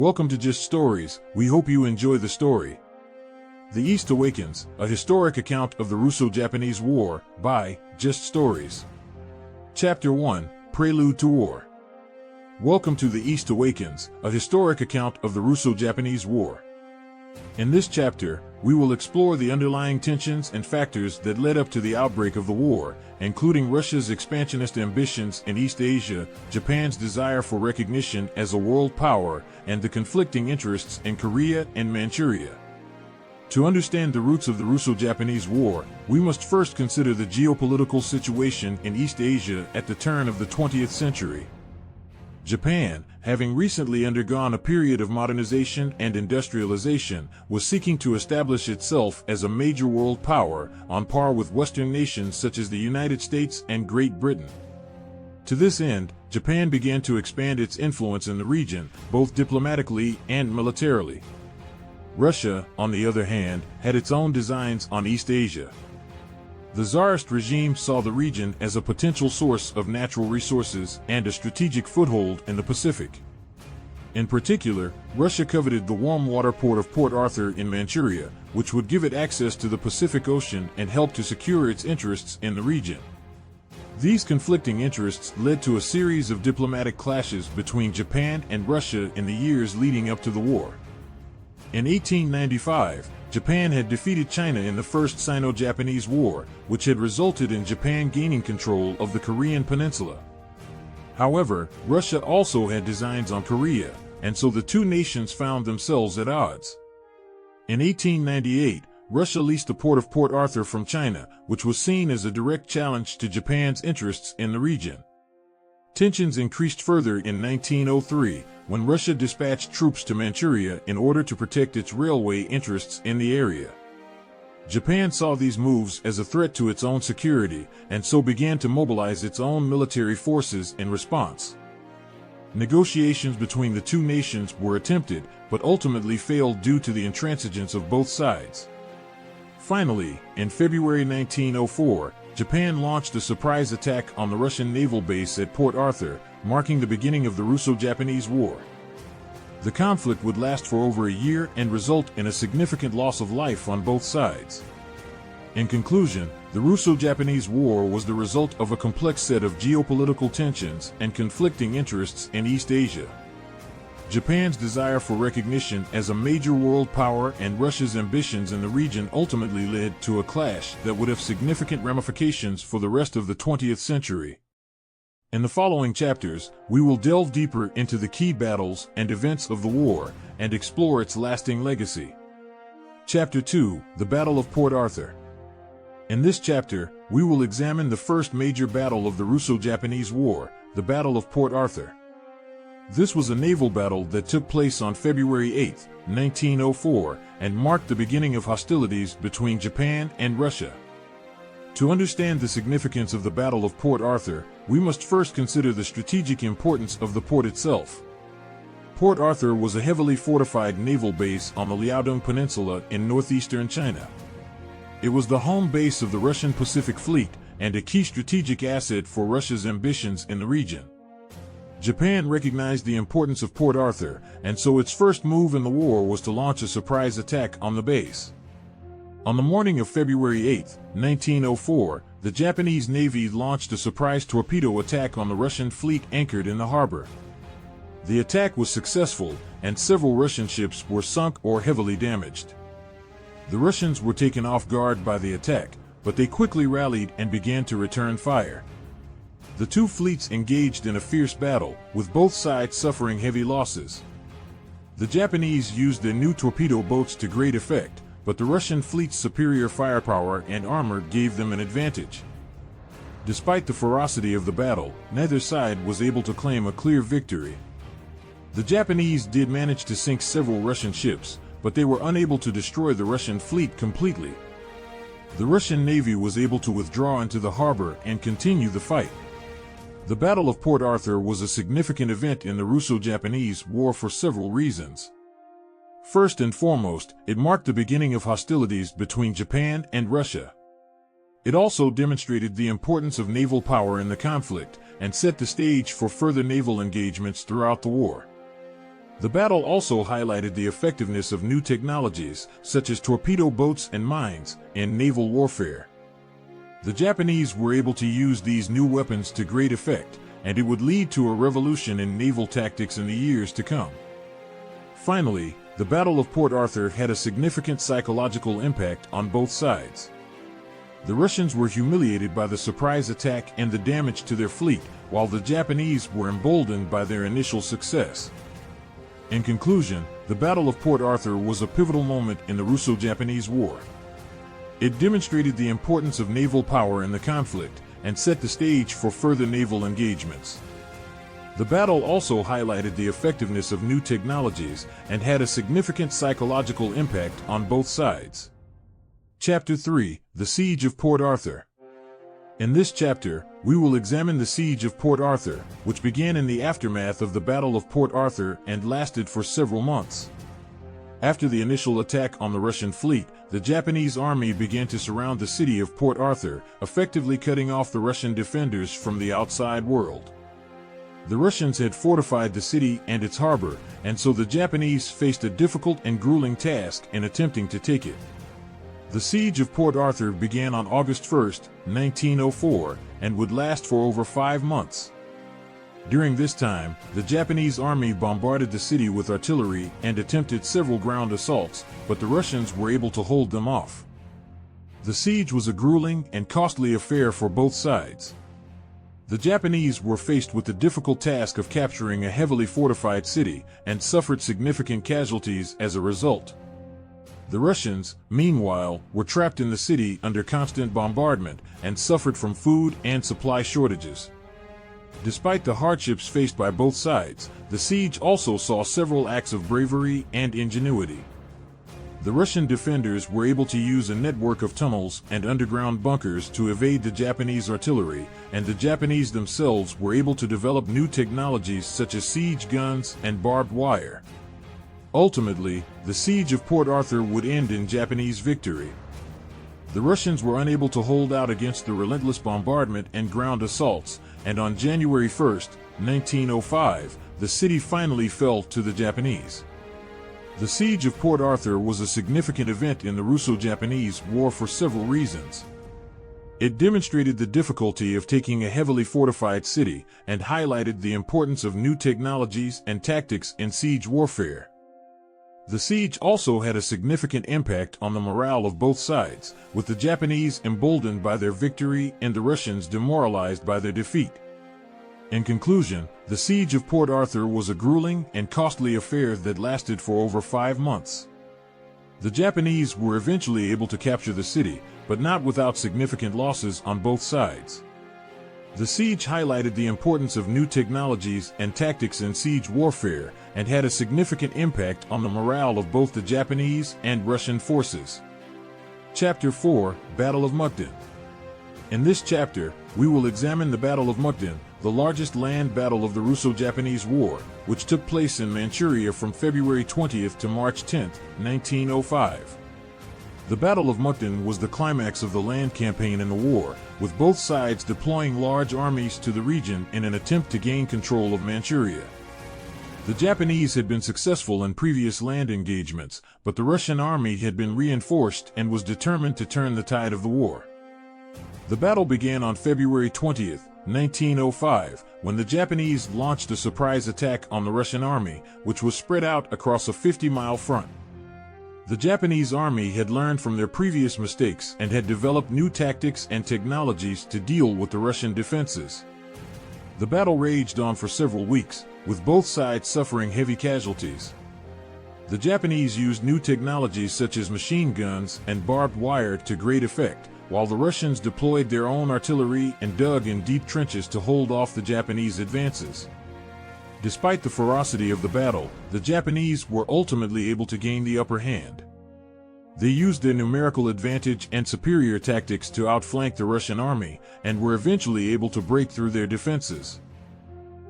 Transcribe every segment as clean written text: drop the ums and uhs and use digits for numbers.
Welcome to Just Stories. We hope you enjoy the story. The East Awakens, a historic account of the Russo-Japanese War, by Just Stories. Chapter 1, Prelude to War. Welcome to The East Awakens, a historic account of the Russo-Japanese War. In this chapter, we will explore the underlying tensions and factors that led up to the outbreak of the war, including Russia's expansionist ambitions in East Asia, Japan's desire for recognition as a world power, and the conflicting interests in Korea and Manchuria. To understand the roots of the Russo-Japanese War, we must first consider the geopolitical situation in East Asia at the turn of the 20th century. Japan, having recently undergone a period of modernization and industrialization, was seeking to establish itself as a major world power, on par with Western nations such as the United States and Great Britain. To this end, Japan began to expand its influence in the region, both diplomatically and militarily. Russia, on the other hand, had its own designs on East Asia. The Tsarist regime saw the region as a potential source of natural resources and a strategic foothold in the Pacific. In particular, Russia coveted the warm water port of Port Arthur in Manchuria, which would give it access to the Pacific Ocean and help to secure its interests in the region. These conflicting interests led to a series of diplomatic clashes between Japan and Russia in the years leading up to the war. In 1895, Japan had defeated China in the First Sino-Japanese War, which had resulted in Japan gaining control of the Korean peninsula. However, Russia also had designs on Korea, and so the two nations found themselves at odds. In 1898, Russia leased the port of Port Arthur from China, which was seen as a direct challenge to Japan's interests in the region. Tensions increased further in 1903, when Russia dispatched troops to Manchuria in order to protect its railway interests in the area. Japan saw these moves as a threat to its own security, and so began to mobilize its own military forces in response. Negotiations between the two nations were attempted, but ultimately failed due to the intransigence of both sides. Finally, in February 1904, Japan launched a surprise attack on the Russian naval base at Port Arthur, marking the beginning of the Russo-Japanese War. The conflict would last for over a year and result in a significant loss of life on both sides. In conclusion, the Russo-Japanese War was the result of a complex set of geopolitical tensions and conflicting interests in East Asia. Japan's desire for recognition as a major world power and Russia's ambitions in the region ultimately led to a clash that would have significant ramifications for the rest of the 20th century. In the following chapters, we will delve deeper into the key battles and events of the war and explore its lasting legacy. Chapter 2, The Battle of Port Arthur. In this chapter, we will examine the first major battle of the Russo-Japanese War, the Battle of Port Arthur. This was a naval battle that took place on February 8, 1904, and marked the beginning of hostilities between Japan and Russia. To understand the significance of the Battle of Port Arthur, we must first consider the strategic importance of the port itself. Port Arthur was a heavily fortified naval base on the Liaodong Peninsula in northeastern China. It was the home base of the Russian Pacific Fleet and a key strategic asset for Russia's ambitions in the region. Japan recognized the importance of Port Arthur, and so its first move in the war was to launch a surprise attack on the base. On the morning of February 8, 1904, the Japanese Navy launched a surprise torpedo attack on the Russian fleet anchored in the harbor. The attack was successful, and several Russian ships were sunk or heavily damaged. The Russians were taken off guard by the attack, but they quickly rallied and began to return fire. The two fleets engaged in a fierce battle, with both sides suffering heavy losses. The Japanese used their new torpedo boats to great effect, but the Russian fleet's superior firepower and armor gave them an advantage. Despite the ferocity of the battle, neither side was able to claim a clear victory. The Japanese did manage to sink several Russian ships, but they were unable to destroy the Russian fleet completely. The Russian Navy was able to withdraw into the harbor and continue the fight. The Battle of Port Arthur was a significant event in the Russo-Japanese War for several reasons. First and foremost, it marked the beginning of hostilities between Japan and Russia. It also demonstrated the importance of naval power in the conflict and set the stage for further naval engagements throughout the war. The battle also highlighted the effectiveness of new technologies, such as torpedo boats and mines, in naval warfare. The Japanese were able to use these new weapons to great effect, and it would lead to a revolution in naval tactics in the years to come. Finally, the Battle of Port Arthur had a significant psychological impact on both sides. The Russians were humiliated by the surprise attack and the damage to their fleet, while the Japanese were emboldened by their initial success. In conclusion, the Battle of Port Arthur was a pivotal moment in the Russo-Japanese War. It demonstrated the importance of naval power in the conflict and set the stage for further naval engagements. The battle also highlighted the effectiveness of new technologies and had a significant psychological impact on both sides. Chapter 3: The Siege of Port Arthur. In this chapter, we will examine the Siege of Port Arthur, which began in the aftermath of the Battle of Port Arthur and lasted for several months. After the initial attack on the Russian fleet, the Japanese army began to surround the city of Port Arthur, effectively cutting off the Russian defenders from the outside world. The Russians had fortified the city and its harbor, and so the Japanese faced a difficult and grueling task in attempting to take it. The Siege of Port Arthur began on August 1, 1904, and would last for over 5 months. During this time, the Japanese army bombarded the city with artillery and attempted several ground assaults, but the Russians were able to hold them off. The siege was a grueling and costly affair for both sides. The Japanese were faced with the difficult task of capturing a heavily fortified city and suffered significant casualties as a result. The Russians, meanwhile, were trapped in the city under constant bombardment and suffered from food and supply shortages. Despite the hardships faced by both sides, the siege also saw several acts of bravery and ingenuity. The Russian defenders were able to use a network of tunnels and underground bunkers to evade the Japanese artillery, and the Japanese themselves were able to develop new technologies such as siege guns and barbed wire. Ultimately, the Siege of Port Arthur would end in Japanese victory. The Russians were unable to hold out against the relentless bombardment and ground assaults, and on January 1, 1905, the city finally fell to the Japanese. The Siege of Port Arthur was a significant event in the Russo-Japanese War for several reasons. It demonstrated the difficulty of taking a heavily fortified city and highlighted the importance of new technologies and tactics in siege warfare. The siege also had a significant impact on the morale of both sides, with the Japanese emboldened by their victory and the Russians demoralized by their defeat. In conclusion, the Siege of Port Arthur was a grueling and costly affair that lasted for over 5 months. The Japanese were eventually able to capture the city, but not without significant losses on both sides. The siege highlighted the importance of new technologies and tactics in siege warfare and had a significant impact on the morale of both the Japanese and Russian forces. Chapter 4: Battle of Mukden. In this chapter, we will examine the Battle of Mukden, the largest land battle of the Russo-Japanese War, which took place in Manchuria from February 20th to March 10, 1905. The Battle of Mukden was the climax of the land campaign in the war, with both sides deploying large armies to the region in an attempt to gain control of Manchuria. The Japanese had been successful in previous land engagements, but the Russian army had been reinforced and was determined to turn the tide of the war. The battle began on February 20th, 1905, when the Japanese launched a surprise attack on the Russian army, which was spread out across a 50-mile front. The Japanese army had learned from their previous mistakes and had developed new tactics and technologies to deal with the Russian defenses. The battle raged on for several weeks, with both sides suffering heavy casualties. The Japanese used new technologies such as machine guns and barbed wire to great effect, while the Russians deployed their own artillery and dug in deep trenches to hold off the Japanese advances. Despite the ferocity of the battle, the Japanese were ultimately able to gain the upper hand. They used their numerical advantage and superior tactics to outflank the Russian army, and were eventually able to break through their defenses.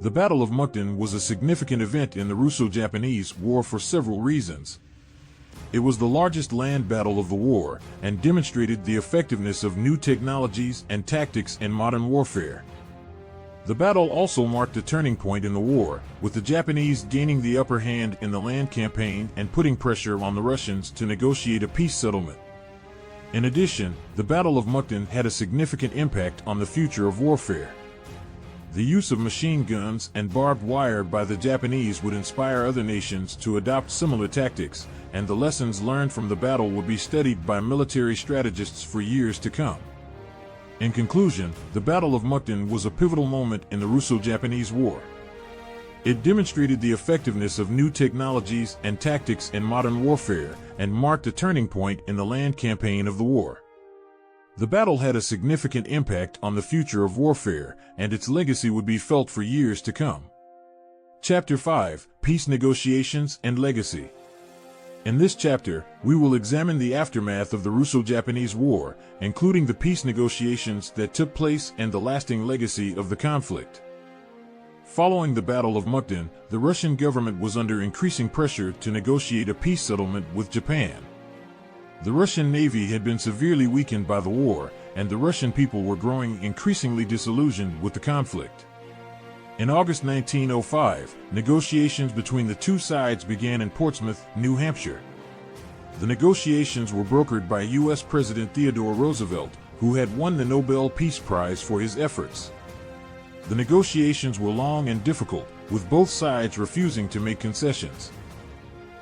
The Battle of Mukden was a significant event in the Russo-Japanese War for several reasons. It was the largest land battle of the war, and demonstrated the effectiveness of new technologies and tactics in modern warfare. The battle also marked a turning point in the war, with the Japanese gaining the upper hand in the land campaign and putting pressure on the Russians to negotiate a peace settlement. In addition, the Battle of Mukden had a significant impact on the future of warfare. The use of machine guns and barbed wire by the Japanese would inspire other nations to adopt similar tactics, and the lessons learned from the battle would be studied by military strategists for years to come. In conclusion, the Battle of Mukden was a pivotal moment in the Russo-Japanese War. It demonstrated the effectiveness of new technologies and tactics in modern warfare, and marked a turning point in the land campaign of the war. The battle had a significant impact on the future of warfare, and its legacy would be felt for years to come. Chapter 5: Peace Negotiations and Legacy. In this chapter, we will examine the aftermath of the Russo-Japanese War, including the peace negotiations that took place and the lasting legacy of the conflict. Following the Battle of Mukden, the Russian government was under increasing pressure to negotiate a peace settlement with Japan. The Russian Navy had been severely weakened by the war, and the Russian people were growing increasingly disillusioned with the conflict. In August 1905, negotiations between the two sides began in Portsmouth, New Hampshire. The negotiations were brokered by U.S. President Theodore Roosevelt, who had won the Nobel Peace Prize for his efforts. The negotiations were long and difficult, with both sides refusing to make concessions.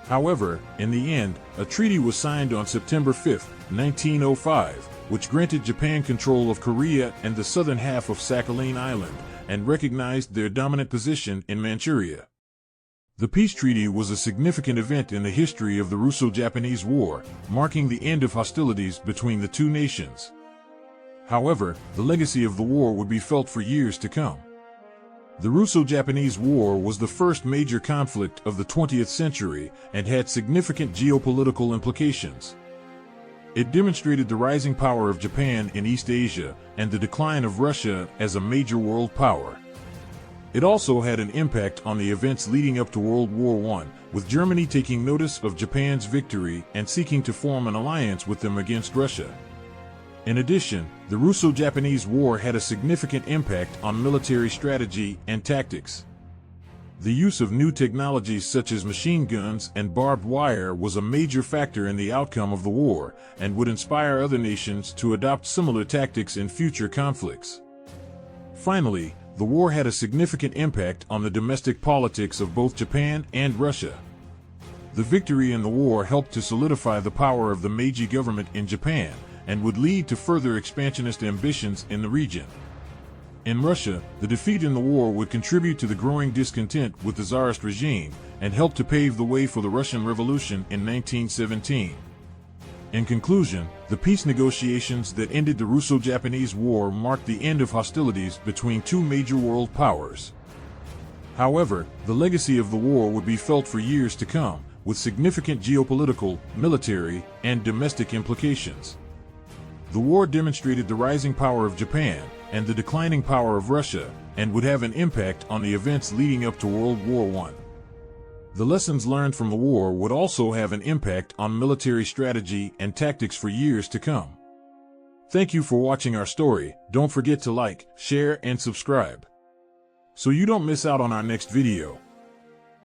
However, in the end, a treaty was signed on September 5, 1905, which granted Japan control of Korea and the southern half of Sakhalin Island, and recognized their dominant position in Manchuria. The peace treaty was a significant event in the history of the Russo-Japanese War, marking the end of hostilities between the two nations. However, the legacy of the war would be felt for years to come. The Russo-Japanese War was the first major conflict of the 20th century and had significant geopolitical implications. It demonstrated the rising power of Japan in East Asia and the decline of Russia as a major world power. It also had an impact on the events leading up to World War I, with Germany taking notice of Japan's victory and seeking to form an alliance with them against Russia. In addition, the Russo-Japanese War had a significant impact on military strategy and tactics. The use of new technologies such as machine guns and barbed wire was a major factor in the outcome of the war, and would inspire other nations to adopt similar tactics in future conflicts. Finally, the war had a significant impact on the domestic politics of both Japan and Russia. The victory in the war helped to solidify the power of the Meiji government in Japan, and would lead to further expansionist ambitions in the region. In Russia, the defeat in the war would contribute to the growing discontent with the Tsarist regime, and help to pave the way for the Russian Revolution in 1917. In conclusion, the peace negotiations that ended the Russo-Japanese War marked the end of hostilities between two major world powers. However, the legacy of the war would be felt for years to come, with significant geopolitical, military, and domestic implications. The war demonstrated the rising power of Japan and the declining power of Russia, and would have an impact on the events leading up to World War I. The lessons learned from the war would also have an impact on military strategy and tactics for years to come. Thank you for watching our story. Don't forget to like, share, and subscribe, so you don't miss out on our next video.